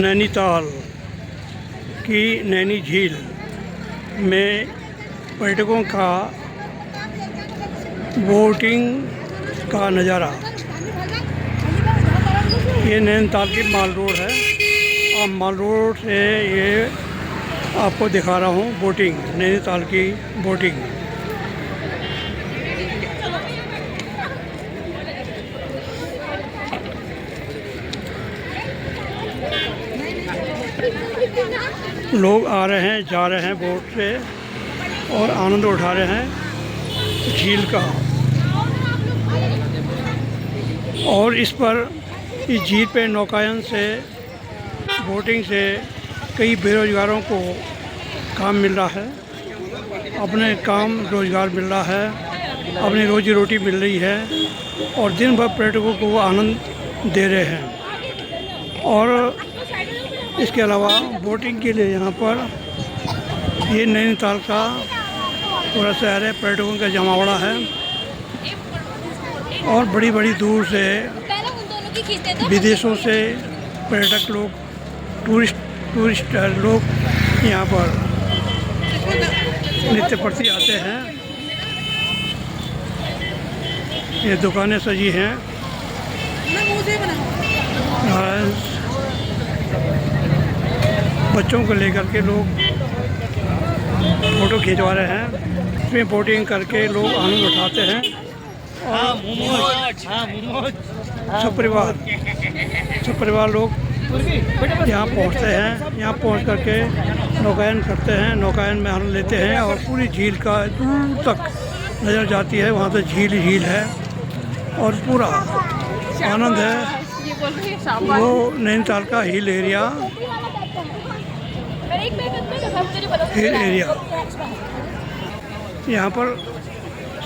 नैनीताल की नैनी झील में पर्यटकों का बोटिंग का नज़ारा। ये नैनीताल की माल रोड है और माल रोड से ये आपको दिखा रहा हूँ बोटिंग, नैनीताल की बोटिंग। लोग आ रहे हैं, जा रहे हैं बोट से और आनंद उठा रहे हैं झील का। और इस झील पे नौकायन से, बोटिंग से कई बेरोजगारों को काम मिल रहा है, अपने काम रोजगार मिल रहा है, अपनी रोजी रोटी मिल रही है और दिन भर पर्यटकों को आनंद दे रहे हैं। और इसके अलावा बोटिंग के लिए यहाँ पर ये नैनीताल का पूरा शहर है, पर्यटकों का जमावड़ा है और बड़ी बड़ी दूर से विदेशों से पर्यटक लोग, टूरिस्ट लोग यहाँ पर नित्य प्रति आते हैं। ये दुकानें सजी हैं, बच्चों को लेकर के लोग फ़ोटो खिंचवा रहे हैं। इसमें बोटिंग करके लोग आनंद उठाते हैं और सब परिवार लोग यहाँ पहुँचते हैं। यहाँ पहुँच करके नौकायन करते हैं, नौकायन में आनंद लेते हैं और पूरी झील का दूर तक नज़र जाती है। वहाँ तो झील ही झील है और पूरा आनंद है। वो नैनीताल का हिल एरिया यहाँ पर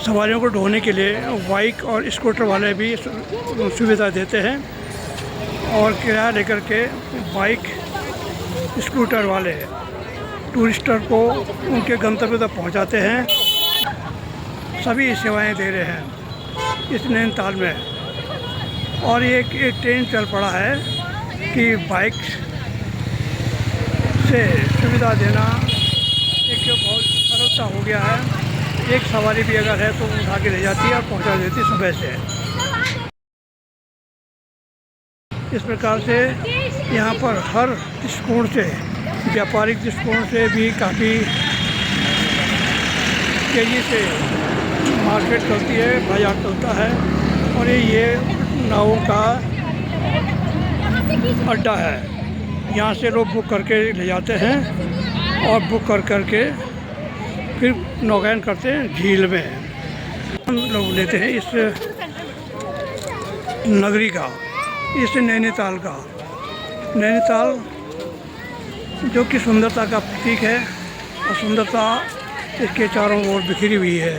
सवारियों को ढोने के लिए बाइक और स्कूटर वाले भी सुविधा देते हैं और किराया लेकर के बाइक स्कूटर वाले टूरिस्टर को उनके गंतव्य तक पहुंचाते हैं। सभी सेवाएं दे रहे हैं इस नैनीताल में। और एक ट्रेन चल पड़ा है कि बाइक से सुविधा देना एक बहुत सरलता हो गया है। एक सवारी भी अगर है तो उठा के ले जाती है और पहुंचा देती है सुबह से। इस प्रकार से यहाँ पर हर दृष्टिकोण से, व्यापारिक दृष्टिकोण से भी काफ़ी तेज़ी से मार्केट चलती है, बाजार चलता है। और ये नावों का अड्डा है, यहाँ से लोग बुक करके ले जाते हैं और बुक करके फिर नौकायन करते हैं झील में। हम लोग लेते हैं इस नगरी का, इस नैनीताल का। नैनीताल जो कि सुंदरता का प्रतीक है और सुंदरता इसके चारों ओर बिखरी हुई है।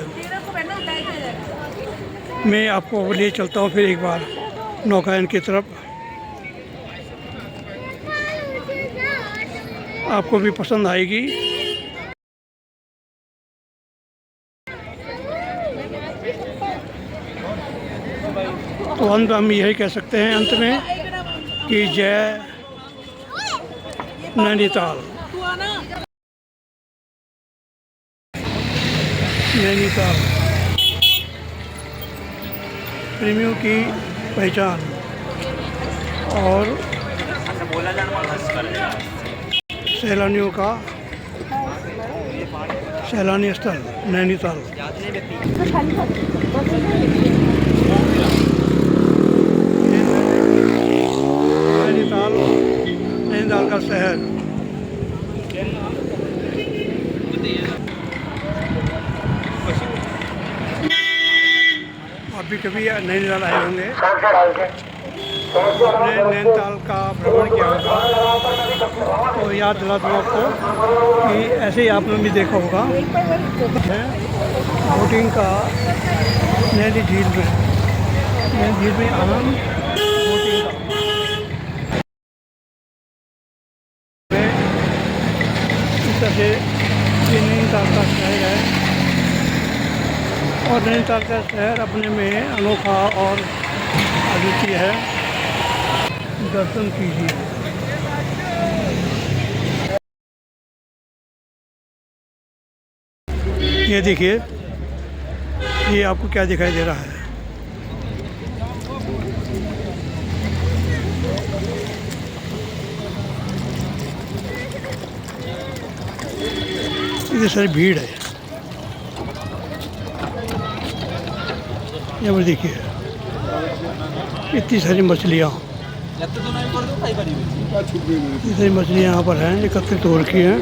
मैं आपको ले चलता हूँ फिर एक बार नौकायन की तरफ, आपको भी पसंद आएगी। तो अंत हम यही कह सकते हैं अंत में कि जय नैनीताल। नैनीताल प्रेमियों की पहचान और सैलानियों का सैलानी स्थल नैनीताल। नैनीताल का शहर। आप भी कभी नैनीताल आए होंगे, आपने नैनीताल का भ्रमण किया होगा तो याद दिला दूँ आपको कि ऐसे ही आपने भी देखा होगा बोटिंग का नैनी झील में आनंद बोटिंग का। इस तरह से नैनीताल का शहर है और नैनीताल का शहर अपने में अनोखा और अद्वितीय है। दर्शन कीजिए। ये देखिए, ये आपको क्या दिखाई दे रहा है। इतनी सारी भीड़ है। यहाँ पर देखिए इतनी सारी मछलियाँ, इतनी सारी मछलियाँ यहाँ पर हैं, एकत्रित हो रखी हैं।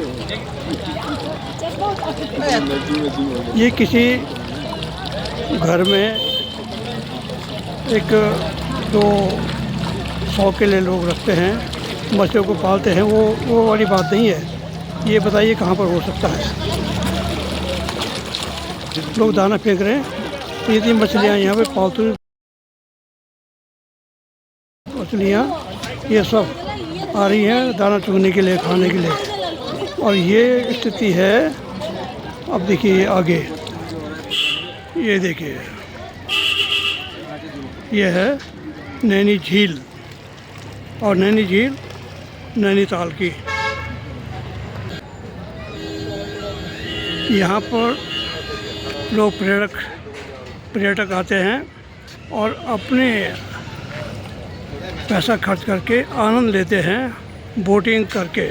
ये किसी घर में एक दो शौक के लिए लोग रखते हैं, मछलियों को पालते हैं, वो वाली बात नहीं है। ये बताइए कहाँ पर हो सकता है। लोग दाना फेंक रहे हैं, ये तीन मछलियाँ यहाँ पे पालतू मछलियाँ ये सब आ रही हैं दाना चुगने के लिए, खाने के लिए। और ये स्थिति है, अब देखिए आगे, ये देखिए, ये है नैनी झील, और नैनी झील नैनीताल की। यहाँ पर लोग पर्यटक आते हैं और अपने पैसा खर्च करके आनंद लेते हैं, बोटिंग करके।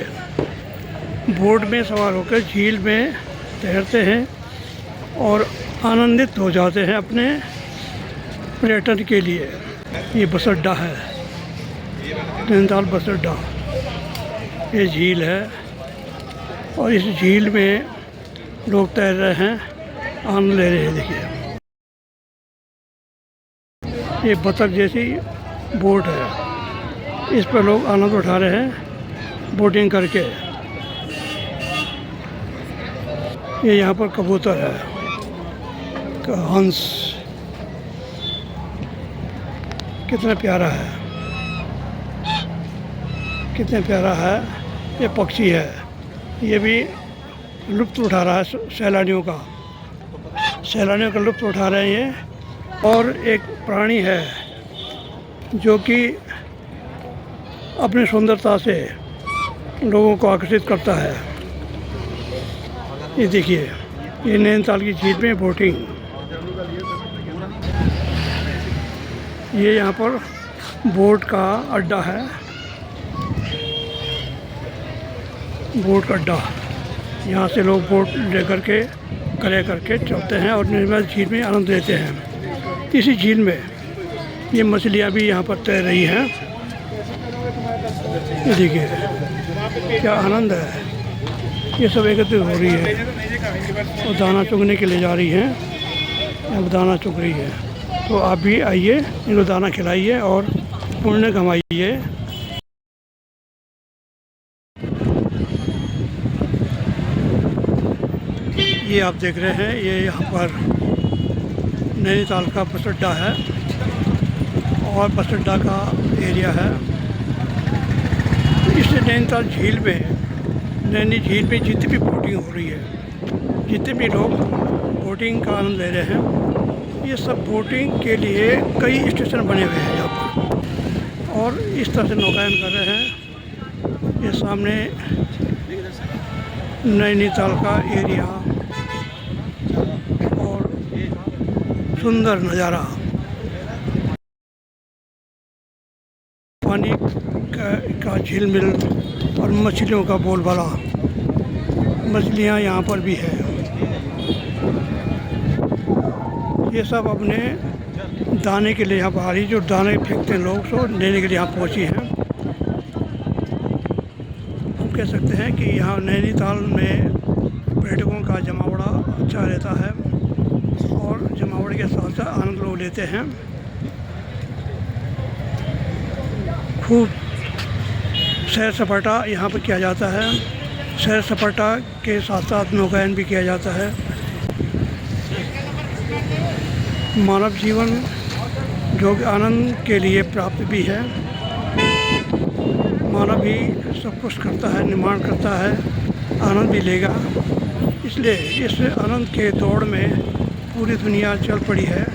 बोट में सवार होकर झील में तैरते हैं और आनंदित हो जाते हैं अपने पर्यटन के लिए। ये बस अड्डा है, नैनीताल बस अड्डा। ये झील है और इस झील में लोग तैर रहे हैं, आनंद ले रहे हैं। देखिए ये बतख जैसी बोट है, इस पर लोग आनंद उठा रहे हैं बोटिंग करके। ये यहाँ पर कबूतर है, हंस, कितना प्यारा है, कितना प्यारा है। ये पक्षी है, ये भी लुत्फ़ उठा रहा है सैलानियों का लुत्फ़ उठा रहे हैं ये। और एक प्राणी है जो कि अपनी सुंदरता से लोगों को आकर्षित करता है। ये देखिए, ये नैनीताल की झील में बोटिंग। ये यहाँ पर बोट का अड्डा है, बोट का अड्डा। यहाँ से लोग बोट लेकर के क्रय करके चलते हैं और निर्मल झील में आनंद लेते हैं। इसी झील में ये मछलियाँ भी यहाँ पर तैर रही हैं। ये देखिए क्या आनंद है। ये सब एकत्रित हो रही है और दाना चुगने के लिए जा रही हैं। अब दाना चुग रही है, तो आप भी आइए, इनको दाना खिलाइए और पुण्य कमाइए। ये आप देख रहे हैं, ये यहाँ पर नैनीताल का बस अड्डा है और बस अड्डा का एरिया है। इस नैनीताल झील में, नैनी झील में जितनी भी बोटिंग हो रही है, जितने भी लोग बोटिंग का आनंद ले रहे हैं, ये सब बोटिंग के लिए कई स्टेशन बने हुए हैं यहाँ पर, और इस तरह से नौकायन कर रहे हैं। ये सामने नैनीताल का एरिया और सुंदर नज़ारा, पानी का झिलमिल और मछलियों का बोलबाला। मछलियाँ यहाँ पर भी है। ये सब अपने दाने के लिए यहाँ पर आ रही, जो दाने फेंकते हैं लोग, सो लेने के लिए यहाँ पहुँची हैं। हम कह सकते हैं कि यहाँ नैनीताल में पर्यटकों का जमावड़ा अच्छा रहता है और जमावड़े के साथ साथ आनंद लोग लेते हैं। खूब सैर सपाटा यहाँ पर किया जाता है। सैर सपाटा के साथ साथ नौकायन भी किया जाता है। मानव जीवन जो आनंद के लिए प्राप्त भी है। मानव ही सब कुछ करता है, निर्माण करता है, आनंद भी लेगा। इसलिए इस आनंद के दौड़ में पूरी दुनिया चल पड़ी है।